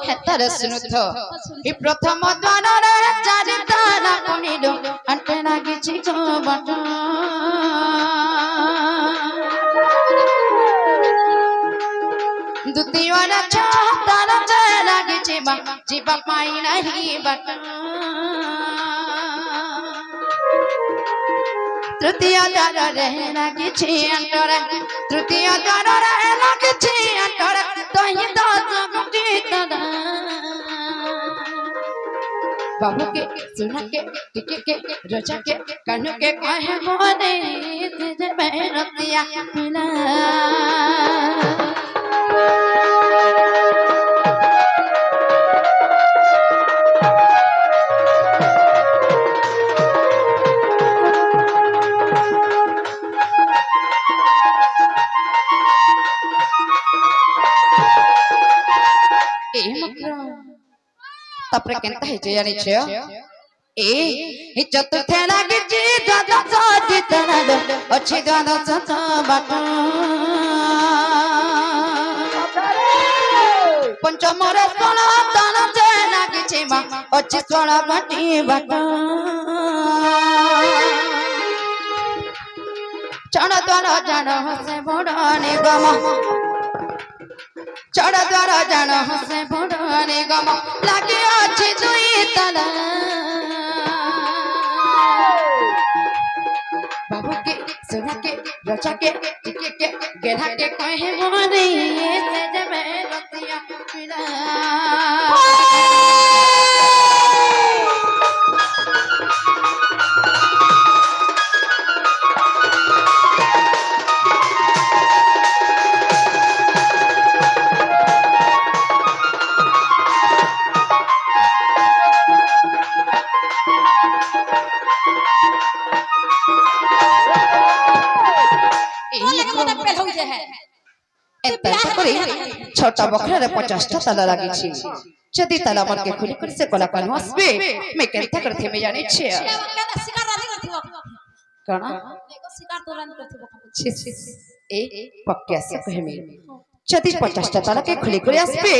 हेतर सुनुथ ई प्रथम द्वार चारि तारा कोनिलो अंटेना किछि को बट द्वितीय तारा चारा किछि बा जीवा पाई नहीं बट तृतीय द्वार रहना किछि अंतर तृतीय द्वार रहना किछि अंतर तही दस गुटी तदा बाबू के सुना के टिके के रचा के कानू के कहे मोने तुझे बेरतिया मिला तापर केनता हे जे जानि छ ए चतुर्थे लागे जी द्वादश जितनालो अछि द्वादश बाट पंचम रे 16 तन जे लागे छै मा अछि 16 बाटी बाट चण द्वार जान से बड़ निगम चढ़ द्वार जान से बड़ निगम लागे अच्छे दुई तला बाबू के सुना के रचा के टिके के गेला के कहे मोने से जबे रतिया मिला छोटा बखरा रे 50 टा ताला लागी छी जदी ताला मन के खुली कर से कला कन हसबे मैं केनता करथे मैं जानि छी शिकार रानी करथिबो कना एको शिकार तो रानी करथिबो छी ए पक्का से कहे में जदी 50 टा ताला के खुली कर हसबे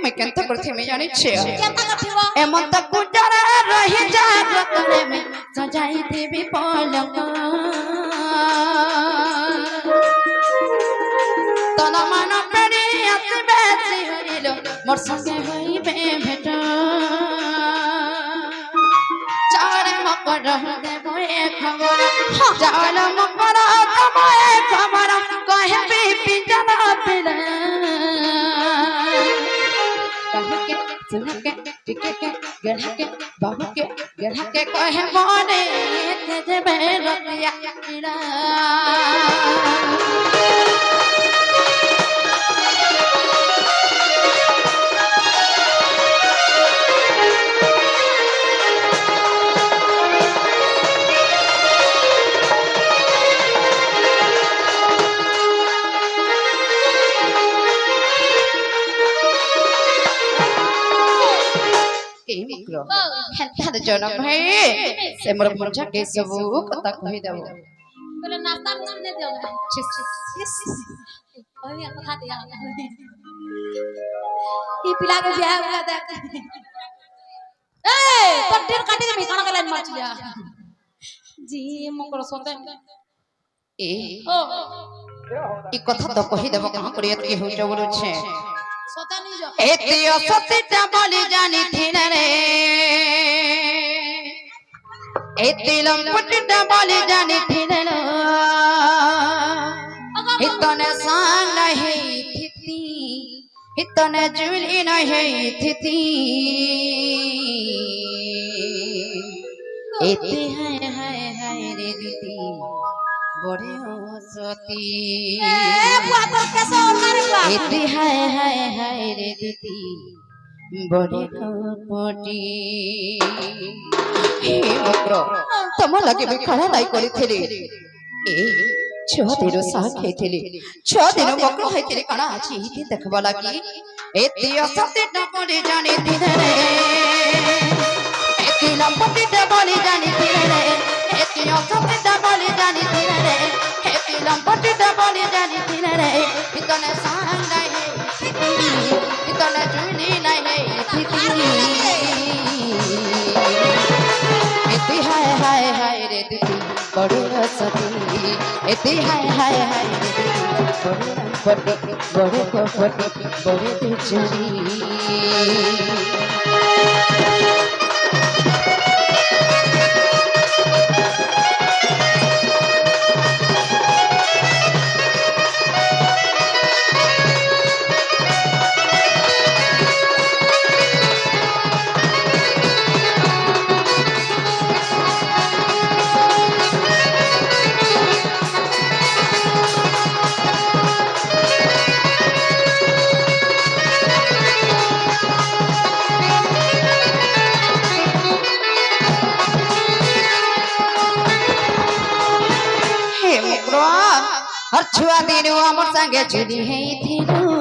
मैं केनता करथे मैं जानि छी केनता करथिबो एमन तक गुजरा रही जागत में सजाई देवी पलंग तना मन पेरी अति बेसी होइलो मोर संगे होइबे भेट चार मकर देबो एक खबर चार मकर देबो एक खबर कहे बीपी जना पिले कहे के सुन के टिके के गढ़ा के बाबू के गढ़ा के कहे मोने ते जेबे रतिया मिला हेंता जन भाई से मोर भंजा के सब कथा कहि देबो बोले नाश्ता कुछ ने देओ ओही कथा दिया ई पिला के बियाह हुआ देख ए पट्टीर काटी के कण के लाइन मार लिया जी मकर सोते ए ओ ई कथा तो कहि देबो कहां करियत के हो जबरो छे सोता नहीं जो एतियो सतीटा बोली जानी थी रे एतिलम पुटटा बोली जानी थी रे इतने सांग नहीं थी इतने जुली नहीं थी एति है रे दीदी बड़े हो सती ए बात कैसे और मारे बा इति है रे दीदी बड़े कपटी हे मकरो तम लगे भी खाना नहीं करी थेली ए 6 दिन साथ खेथेली 6 दिन मकरो हेथेली खाना आछि ही देखबा लागी एति असते टपड़े जाने दिन रे एति लंपटी डबली जाने दिन रे एति असते डबली जाने दिन रे एति लंपटी डबली जाने दिन रे इतने सांग नहीं हसती एते हाय हाय हाय बड़े बड़े कपटी बड़े बेचरी हर छुआ दिन आमर संगे जुली हेइथिलु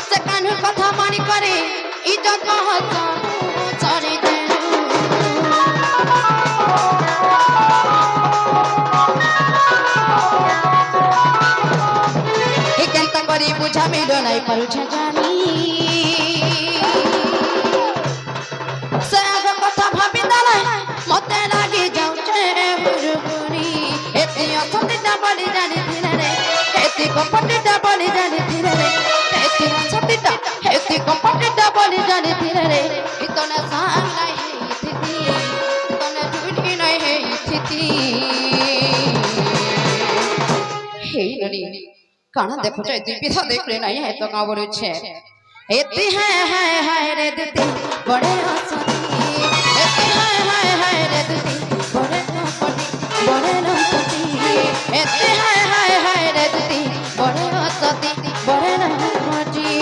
से कान्हु कथा मानि करे इज्जत महत छाड़ी देलु ए केनता करी बुझा मिलो नै परुछ जानी से आग कथा भाबी दाला मते लागी जाऊ बलि जानी धीरे रे एती कपटिटा बलि जानी धीरे रे एती सतिटा एती कपटिटा बलि जानी धीरे रे इतने सांग नहीं थी इतने झूठी नहीं थी हे ननी काना देखो चाहे तू पिता देख ले नहीं है तो का बोलू छे एती है रे दीदी बड़े हंसती एती है रे दीदी बड़े कपटी बड़े लंपटी एते हाय रे दीदी बड़े हसती बड़े लंपटी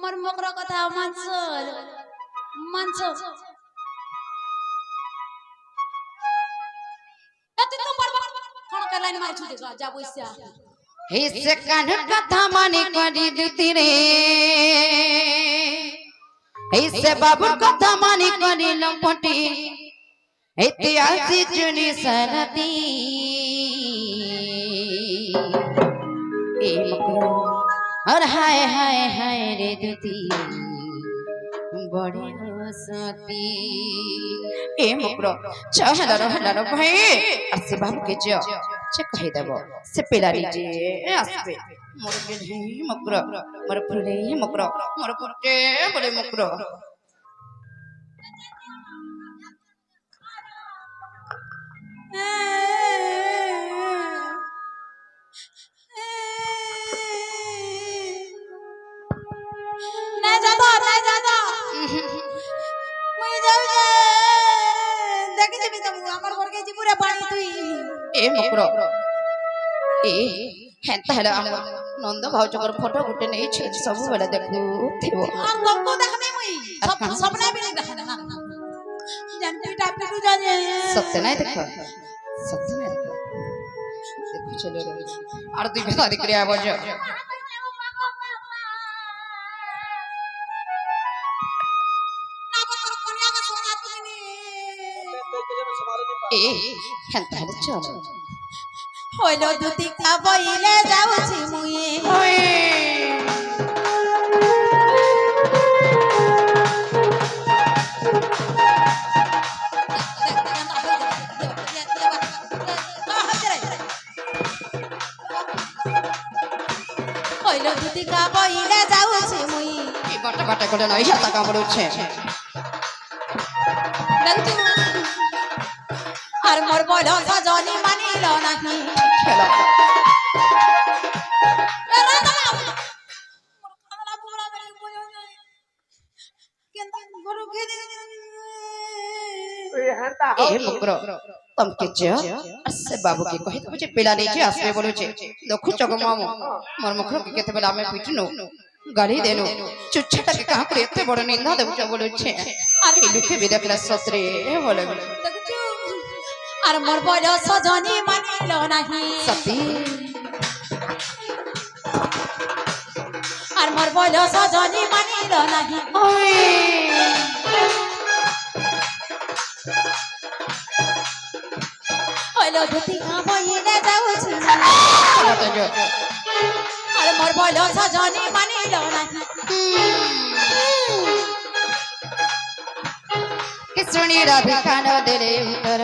मरमकर कथा मानसर मानसो एते तो कोन का लाइन मार छुटे जा बइसा हे से कान कथा मानी करी दिती रे हे से बाबू कथा मानी करी लंपटी ऐतिहासिक जुनी सरती ए मकरो और हाय हाय हाय रे दीदी बड़ी हंसती ए मकरो चहला भाई असे बाबू के जो से कहि देबो से पेलारी जे आसबे मोर गेली मकरो मोर फुले मकरो मोर पुटे बोले मकरो नहीं जाता मैं जाऊ जे देखि जेबी त हमर घर के जी पूरा पानी तुई ए मकरो ए हेंता हला हम नंद भाउजकर फोटो गुटे नै छै सब बेला देखु थिबो हम तुमको देखबे मुई सपना भी नहीं देखना जानती टाइप के तू जाने सत्य नहीं देखो देखो चलो और दुई बेला निकले आबो जो ए हेंता हला चलो होइलो दुती का बइले जाउछि मुई ओए होइलो दुती का बइले जाउछि मुई মতে করে নয় হাতা কামড়ুছে আর মোর বল সজনী মানিল নাহি খেলা ए मुकरो तुम के जो असे बाबू के कहि तुझे पिला नहीं जे आसबे बोलो छे देखु चगो मामो मोर मुखरो के केते बेला में पिटनो गाली देनो चुच्छटा के कहां करे एते बड़ निंदा देबु छ बोलो छे ए लुके बे देखला सतरे बोले আর মোর বল সজনী মানিল নাহি सती আর মোর বল সজনী মানিল নাহি ओए হইল ধুতি বইলে যাউছি चला तो जो আর মোর বল সজনী মানিল নাহি किसुनी राधिका नो देले उतर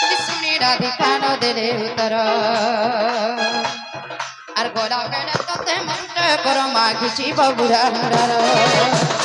किसुनी राधिका नो देले उतर আর গোলা গড়ে তোতে মন্ত্র করো মাগিছি বাবুরা মুরার